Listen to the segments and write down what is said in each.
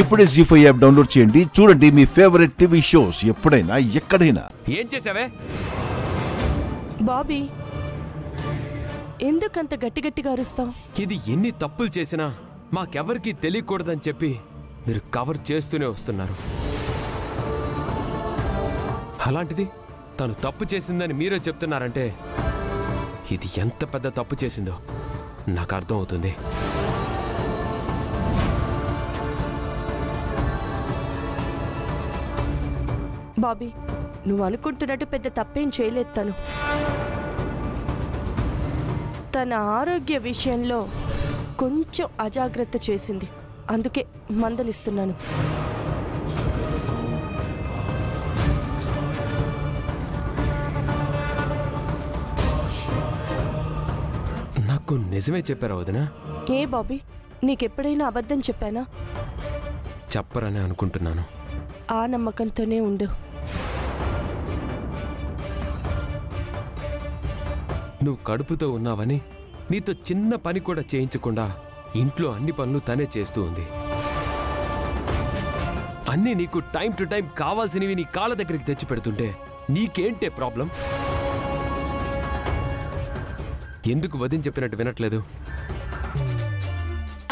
ఇప్పుడే జీ5 app download చేయండి. చూడండి మీ ఫేవరెట్ టీవీ షోస్ ఎప్పుడైనా ఎక్కడైనా. ఏం చేసావే బాబీ? ఎందుకంత గట్టిగట్టిగా అరుస్తావు? ఇది ఎన్ని తప్పులు చేసినా మాకెవరికి తెలియకూడదని చెప్పి మీరు కవర్ చేస్తూనే వస్తున్నారు. అలాంటిది తను తప్పు చేసిందని మీరే చెప్తున్నారంటే ఇది ఎంత పెద్ద తప్పు చేసిందో నాకు అర్థం అవుతుంది. బాబీ, నువ్వు అనుకుంటున్నట్టు పెద్ద తప్పేం చేయలేదు. తన ఆరోగ్య విషయంలో కొంచెం అజాగ్రత్త చేసింది, అందుకే మందలిస్తున్నాను. నాకు నిజమే చెప్పారా వదినా? ఏ బాబీ, నీకెప్పుడైనా అబద్ధం చెప్పానా? చెప్పరని అనుకుంటున్నాను. ఆ నమ్మకంతోనే ఉండు. నువ్వు కడుపుతో ఉన్నావని నీతో చిన్న పని కూడా చేయించకుండా ఇంట్లో అన్ని పనులు తనే చేస్తూ ఉంది. అన్నీ నీకు టైం టు టైం కావాల్సినవి నీ కాళ్ళ దగ్గరికి తెచ్చి పెడుతుంటే నీకేంటే ప్రాబ్లం? ఎందుకు వదిన చెప్పినట్టు వినట్లేదు?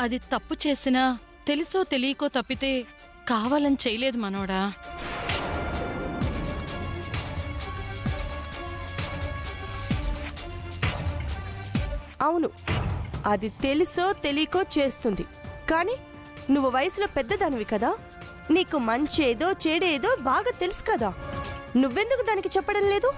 అది తప్పు చేసినా తెలుసో తెలియకో తప్పితే కావాలని చేయలేదు మనోడా. అవును, అది తెలుసో తెలియకో చేస్తుంది. కానీ నువ్వు వయసులో పెద్దదానివి కదా, నీకు మంచేదో చెడేదో బాగా తెలుసు కదా, నువ్వెందుకు దానికి చెప్పడం లేదు?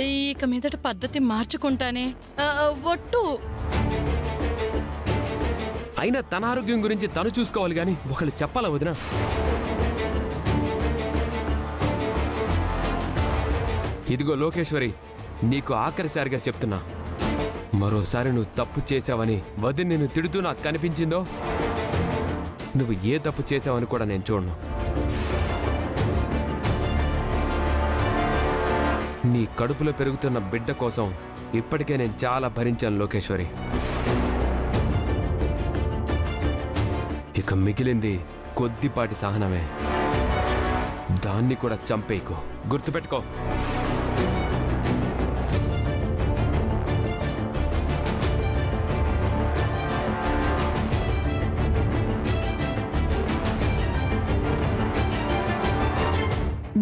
ఇక మీదట పద్ధతి మార్చుకుంటానే, ఒట్టు. అయినా తన ఆరోగ్యం గురించి తను చూసుకోవాలి గాని ఒకళ్ళు చెప్పాలా వదినా? ఇదిగో లోకేశ్వరి, నీకు ఆఖరిసారిగా చెప్తున్నా, మరోసారి నువ్వు తప్పు చేశావని వదిన నిన్ను తిడుతూ నాకు కనిపించిందో నువ్వు ఏ తప్పు చేశావని కూడా నేను చూడను. నీ కడుపులో పెరుగుతున్న బిడ్డ కోసం ఇప్పటికే నేను చాలా భరించాను లోకేశ్వరి. ఇక మిగిలింది కొద్దిపాటి సహనమే. దాన్ని కూడా చంపేయకు, గుర్తుపెట్టుకో.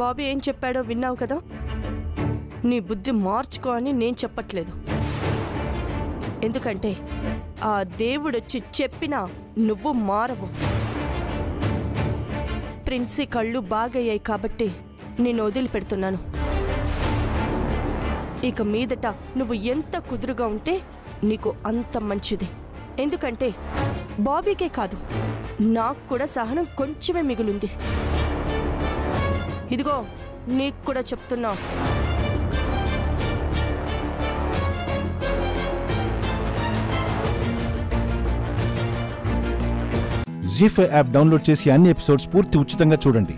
బాబీ ఏం చెప్పాడో విన్నావు కదా, నీ బుద్ధి మార్చుకో అని నేను చెప్పట్లేదు. ఎందుకంటే ఆ దేవుడొచ్చి చెప్పినా నువ్వు మారవు. ప్రిన్సీ కళ్ళు బాగయ్యాయి కాబట్టి నేను వదిలిపెడుతున్నాను. ఇక మీదట నువ్వు ఎంత కుదురుగా ఉంటే నీకు అంత మంచిది. ఎందుకంటే బాబీకే కాదు, నాకు కూడా సహనం కొంచెమే మిగులుంది. ఇదిగో నీకు కూడా చెప్తున్నా. జీ5 యాప్ డౌన్లోడ్ చేసి అన్ని ఎపిసోడ్స్ పూర్తి ఉచితంగా చూడండి.